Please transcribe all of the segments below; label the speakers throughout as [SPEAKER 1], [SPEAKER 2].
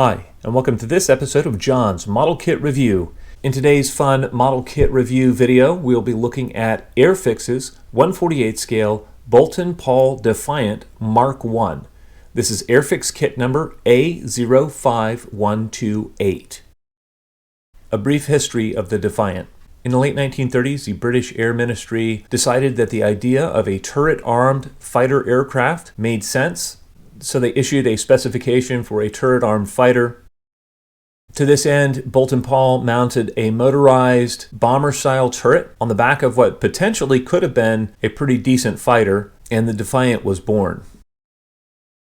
[SPEAKER 1] Hi, and welcome to this episode of John's Model Kit Review. In today's fun model kit review video, we'll be looking at Airfix's 1/48 scale Boulton Paul Defiant Mark I. This is Airfix kit number A05128. A brief history of the Defiant. In the late 1930s, the British Air Ministry decided that the idea of a turret-armed fighter aircraft made sense, so they issued a specification for a turret-armed fighter. To this end, Boulton Paul mounted a motorized bomber-style turret on the back of what potentially could have been a pretty decent fighter, and the Defiant was born.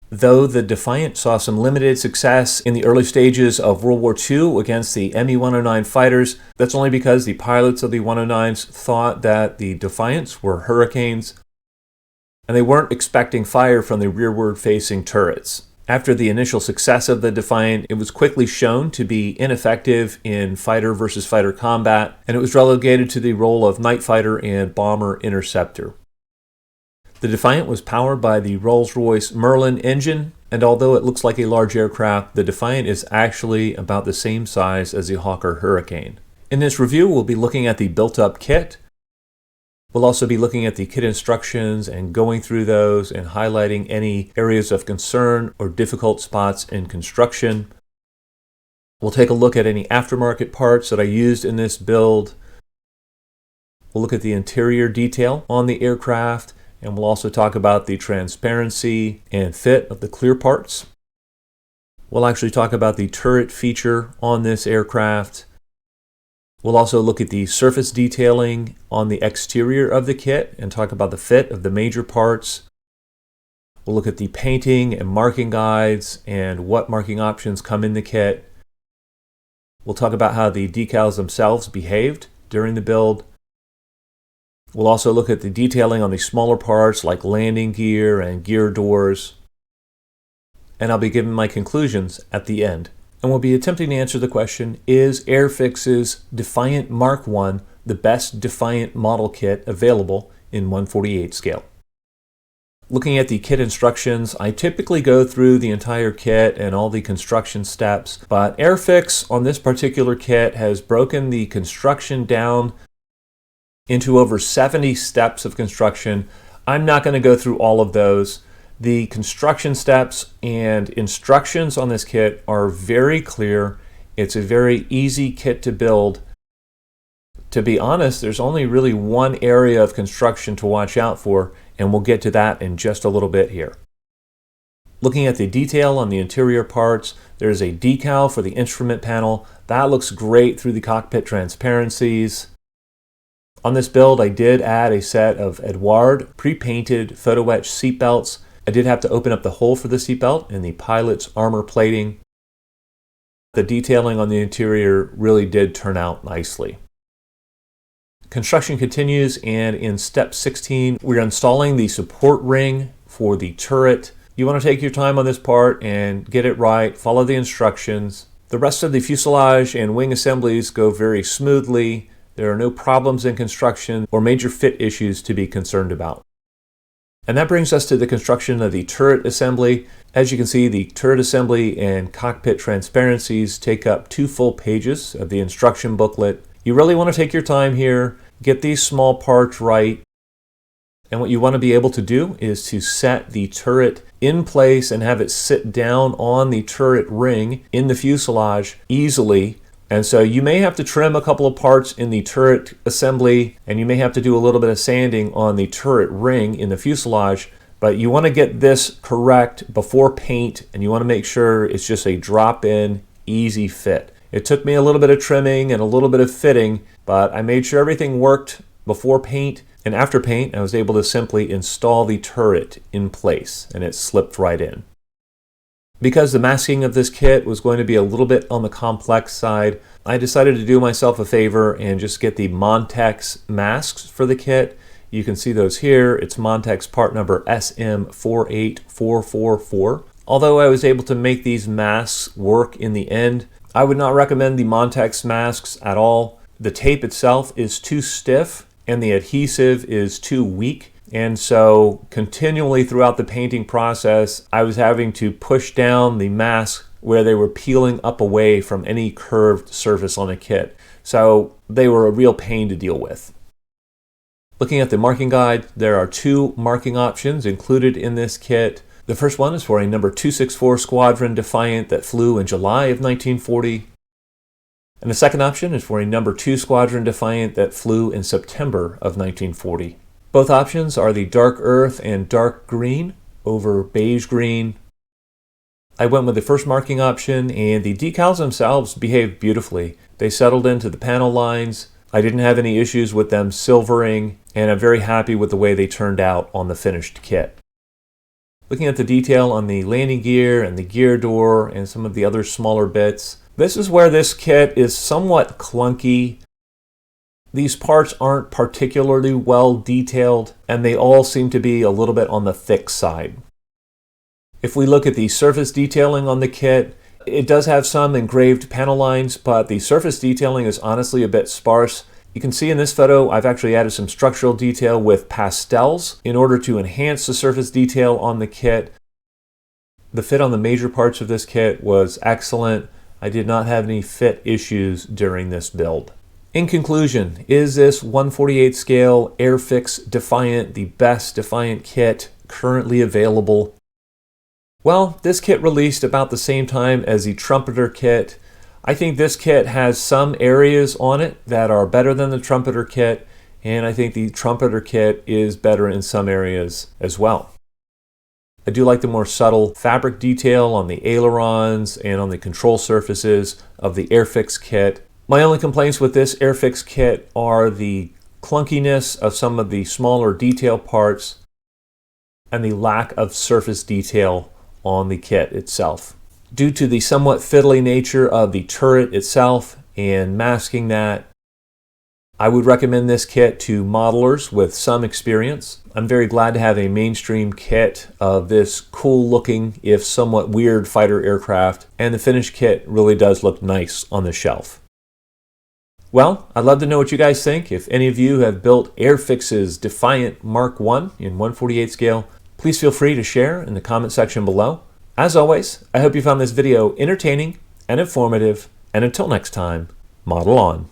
[SPEAKER 1] Though the Defiant saw some limited success in the early stages of World War II against the Me-109 fighters, that's only because the pilots of the 109s thought that the Defiants were Hurricanes, and they weren't expecting fire from the rearward-facing turrets. After the initial success of the Defiant, it was quickly shown to be ineffective in fighter versus fighter combat, and it was relegated to the role of night fighter and bomber interceptor. The Defiant was powered by the Rolls-Royce Merlin engine, and although it looks like a large aircraft, the Defiant is actually about the same size as the Hawker Hurricane. In this review, we'll be looking at the built-up kit. We'll also be looking at the kit instructions and going through those and highlighting any areas of concern or difficult spots in construction. We'll take a look at any aftermarket parts that I used in this build. We'll look at the interior detail on the aircraft, and we'll also talk about the transparency and fit of the clear parts. We'll actually talk about the turret feature on this aircraft. We'll also look at the surface detailing on the exterior of the kit and talk about the fit of the major parts. We'll look at the painting and marking guides and what marking options come in the kit. We'll talk about how the decals themselves behaved during the build. We'll also look at the detailing on the smaller parts like landing gear and gear doors. And I'll be giving my conclusions at the end. And we'll be attempting to answer the question, is Airfix's Defiant Mark I the best Defiant model kit available in 1/48 scale? Looking at the kit instructions, I typically go through the entire kit and all the construction steps, but Airfix on this particular kit has broken the construction down into over 70 steps of construction. I'm not going to go through all of those. The construction steps and instructions on this kit are very clear. It's a very easy kit to build. To be honest, there's only really one area of construction to watch out for, and we'll get to that in just a little bit here. Looking at the detail on the interior parts, there's a decal for the instrument panel. That looks great through the cockpit transparencies. On this build, I did add a set of Edouard pre-painted photo etch seatbelts. I did have to open up the hole for the seatbelt in the pilot's armor plating. The detailing on the interior really did turn out nicely. Construction continues, and in step 16, we're installing the support ring for the turret. You want to take your time on this part and get it right, follow the instructions. The rest of the fuselage and wing assemblies go very smoothly. There are no problems in construction or major fit issues to be concerned about. And that brings us to the construction of the turret assembly. As you can see, the turret assembly and cockpit transparencies take up 2 full pages of the instruction booklet. You really want to take your time here, get these small parts right. And what you want to be able to do is to set the turret in place and have it sit down on the turret ring in the fuselage easily. And so you may have to trim a couple of parts in the turret assembly, and you may have to do a little bit of sanding on the turret ring in the fuselage, but you want to get this correct before paint, and you want to make sure it's just a drop-in, easy fit. It took me a little bit of trimming and a little bit of fitting, but I made sure everything worked before paint, and after paint, I was able to simply install the turret in place, and it slipped right in. Because the masking of this kit was going to be a little bit on the complex side, I decided to do myself a favor and just get the Montex masks for the kit. You can see those here. It's Montex part number SM48444. Although I was able to make these masks work in the end, I would not recommend the Montex masks at all. The tape itself is too stiff and the adhesive is too weak. And so continually throughout the painting process, I was having to push down the mask where they were peeling up away from any curved surface on a kit. So they were a real pain to deal with. Looking at the marking guide, there are 2 marking options included in this kit. The first one is for a number 264 Squadron Defiant that flew in July of 1940. And the second option is for a number 2 Squadron Defiant that flew in September of 1940. Both options are the dark earth and dark green over beige green. I went with the first marking option, and the decals themselves behaved beautifully. They settled into the panel lines. I didn't have any issues with them silvering, and I'm very happy with the way they turned out on the finished kit. Looking at the detail on the landing gear and the gear door and some of the other smaller bits, this is where this kit is somewhat clunky. These parts aren't particularly well detailed, and they all seem to be a little bit on the thick side. If we look at the surface detailing on the kit, it does have some engraved panel lines, but the surface detailing is honestly a bit sparse. You can see in this photo, I've actually added some structural detail with pastels in order to enhance the surface detail on the kit. The fit on the major parts of this kit was excellent. I did not have any fit issues during this build. In conclusion, is this 1/48 scale Airfix Defiant the best Defiant kit currently available? Well, this kit released about the same time as the Trumpeter kit. I think this kit has some areas on it that are better than the Trumpeter kit, and I think the Trumpeter kit is better in some areas as well. I do like the more subtle fabric detail on the ailerons and on the control surfaces of the Airfix kit. My only complaints with this Airfix kit are the clunkiness of some of the smaller detail parts and the lack of surface detail on the kit itself. Due to the somewhat fiddly nature of the turret itself and masking that, I would recommend this kit to modelers with some experience. I'm very glad to have a mainstream kit of this cool looking, if somewhat weird fighter aircraft, and the finished kit really does look nice on the shelf. Well, I'd love to know what you guys think. If any of you have built Airfix's Defiant Mark I in 1/48 scale, please feel free to share in the comment section below. As always, I hope you found this video entertaining and informative, and until next time, model on.